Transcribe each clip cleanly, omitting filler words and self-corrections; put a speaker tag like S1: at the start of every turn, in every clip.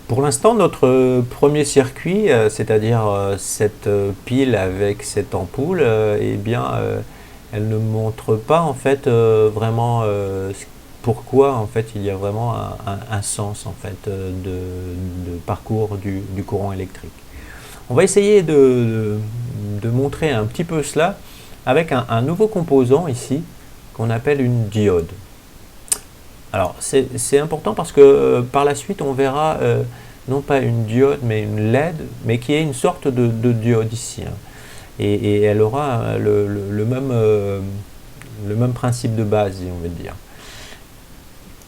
S1: Pour l'instant, notre premier circuit, c'est-à-dire cette pile avec cette ampoule, eh bien, elle ne montre pas en fait vraiment pourquoi en fait il y a vraiment un sens en fait de parcours du courant électrique. On va essayer de montrer un petit peu cela avec un nouveau composant ici qu'on appelle une diode. Alors c'est important parce que par la suite on verra non pas une diode mais une LED, mais qui est une sorte de diode ici. Hein. Et elle aura le même principe de base, on va dire.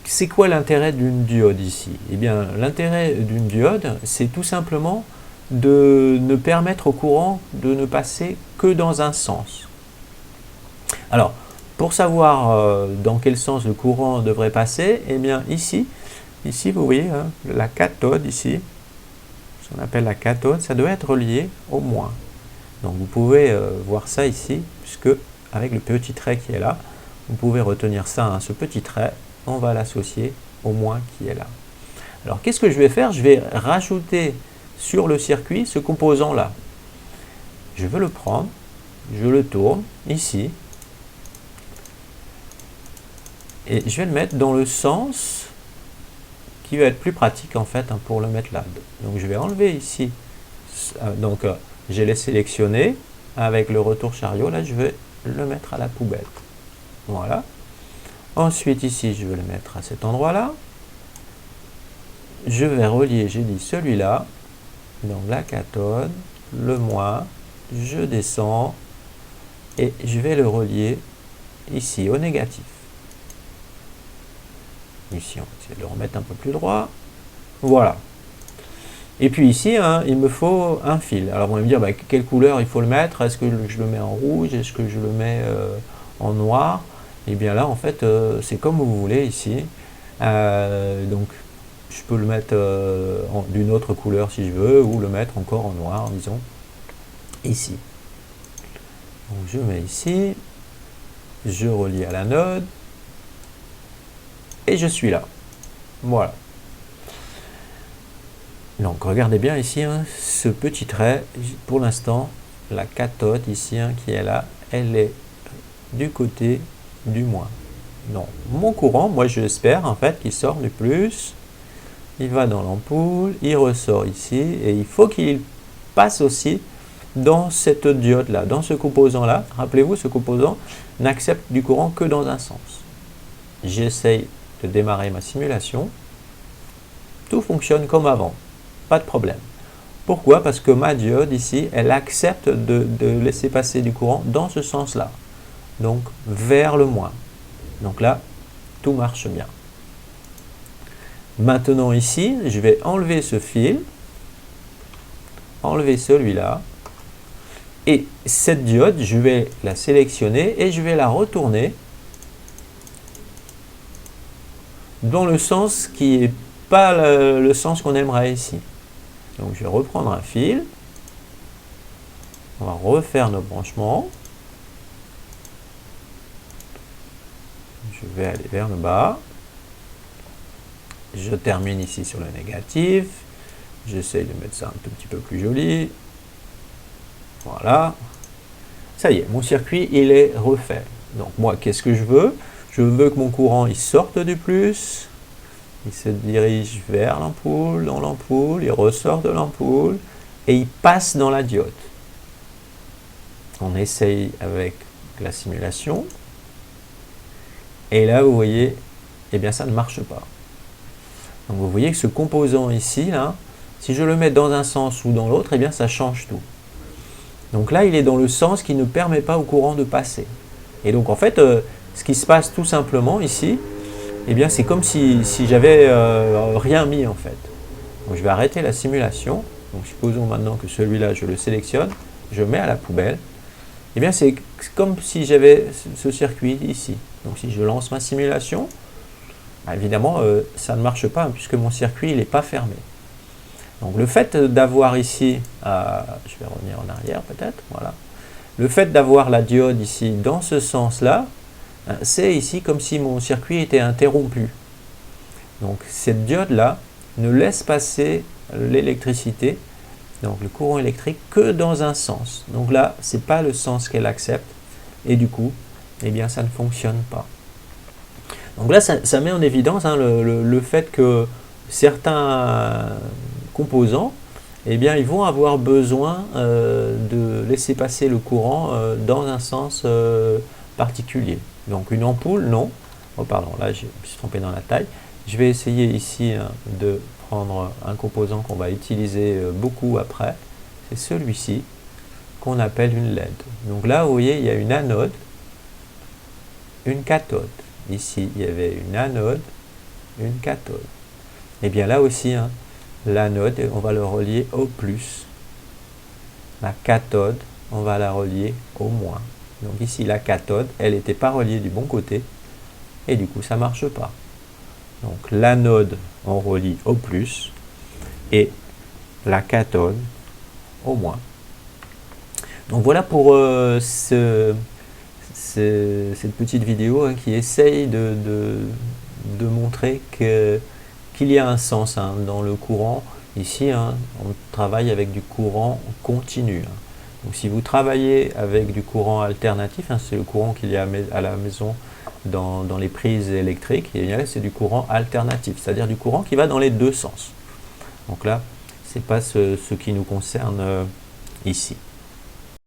S1: C'est quoi l'intérêt d'une diode ici? Eh bien, l'intérêt d'une diode, c'est tout simplement de ne permettre au courant de ne passer que dans un sens. Alors, pour savoir dans quel sens le courant devrait passer, eh bien ici vous voyez hein, la cathode ici, ce qu'on appelle la cathode, ça doit être relié au moins. Donc vous pouvez voir ça ici, puisque avec le petit trait qui est là, vous pouvez retenir ça, hein, ce petit trait, on va l'associer au moins qui est là. Alors qu'est-ce que je vais faire? Je vais rajouter sur le circuit ce composant là. Je veux le prendre, je le tourne ici, et je vais le mettre dans le sens qui va être plus pratique en fait hein, pour le mettre là. Donc je vais enlever ici, donc j'ai les sélectionné avec le retour chariot, là je vais le mettre à la poubelle. Voilà. Ensuite ici je vais le mettre à cet endroit là. Je vais relier, j'ai dit celui-là, donc la cathode, le moins, je descends et je vais le relier ici au négatif. Ici, on va essayer de le remettre un peu plus droit. Voilà. Et puis ici, hein, il me faut un fil. Alors, on va me dire, bah, quelle couleur il faut le mettre? Est-ce que je le mets en rouge? Est-ce que je le mets en noir? Et bien là, en fait, c'est comme vous voulez ici. Donc, je peux le mettre d'une autre couleur si je veux, ou le mettre encore en noir, disons, ici. Donc, je mets ici. Je relie à l'anode. Et je suis là. Voilà. Donc regardez bien ici, hein, ce petit trait, pour l'instant, la cathode ici hein, qui est là, elle est du côté du moins. Donc mon courant, moi j'espère en fait qu'il sort du plus, il va dans l'ampoule, il ressort ici, et il faut qu'il passe aussi dans cette diode là, dans ce composant là. Rappelez-vous, ce composant n'accepte du courant que dans un sens. J'essaye de démarrer ma simulation, tout fonctionne comme avant, pas de problème. Pourquoi? Parce que ma diode ici, elle accepte de laisser passer du courant dans ce sens-là, donc vers le moins. Donc là, tout marche bien. Maintenant ici, je vais enlever ce fil, enlever celui-là, et cette diode, je vais la sélectionner et je vais la retourner dans le sens qui n'est pas le sens qu'on aimerait ici. Donc je vais reprendre un fil, on va refaire nos branchements, je vais aller vers le bas, je termine ici sur le négatif, j'essaye de mettre ça un tout petit peu plus joli, voilà, ça y est, mon circuit il est refait. Donc moi qu'est-ce que je veux? Je veux que mon courant il sorte du plus, il se dirige vers l'ampoule, dans l'ampoule, il ressort de l'ampoule et il passe dans la diode. On essaye avec la simulation et là vous voyez, eh bien ça ne marche pas. Donc vous voyez que ce composant ici, là, si je le mets dans un sens ou dans l'autre, eh bien ça change tout. Donc là il est dans le sens qui ne permet pas au courant de passer. Et donc en fait, ce qui se passe tout simplement ici, eh bien c'est comme si j'avais rien mis en fait. Donc je vais arrêter la simulation. Donc supposons maintenant que celui-là je le sélectionne, je mets à la poubelle. Eh bien c'est comme si j'avais ce circuit ici. Donc si je lance ma simulation, bah, évidemment ça ne marche pas hein, puisque mon circuit il n'est pas fermé. Donc le fait d'avoir ici, je vais revenir en arrière peut-être, voilà. Le fait d'avoir la diode ici dans ce sens-là, c'est ici comme si mon circuit était interrompu. Donc cette diode-là, ne laisse passer l'électricité, donc le courant électrique, que dans un sens. Donc là, ce n'est pas le sens qu'elle accepte, et du coup, eh bien, ça ne fonctionne pas. Donc là, ça met en évidence le fait que certains composants, eh bien, ils vont avoir besoin de laisser passer le courant dans un sens particulier. Donc une ampoule, non. Oh pardon, là je me suis trompé dans la taille. Je vais essayer ici de prendre un composant qu'on va utiliser beaucoup après. C'est celui-ci qu'on appelle une LED. Donc là, vous voyez, il y a une anode, une cathode. Ici, il y avait une anode, une cathode. Et bien là aussi, l'anode, on va le relier au plus. La cathode, on va la relier au moins. Donc ici, la cathode, elle n'était pas reliée du bon côté. Et du coup, ça ne marche pas. Donc l'anode, on relie au plus. Et la cathode, au moins. Donc voilà pour cette petite vidéo qui essaye de montrer qu'il y a un sens dans le courant. Ici, on travaille avec du courant continu. Donc si vous travaillez avec du courant alternatif, c'est le courant qu'il y a à la maison dans les prises électriques, et bien c'est du courant alternatif, c'est-à-dire du courant qui va dans les deux sens. Donc là, ce n'est pas ce qui nous concerne ici.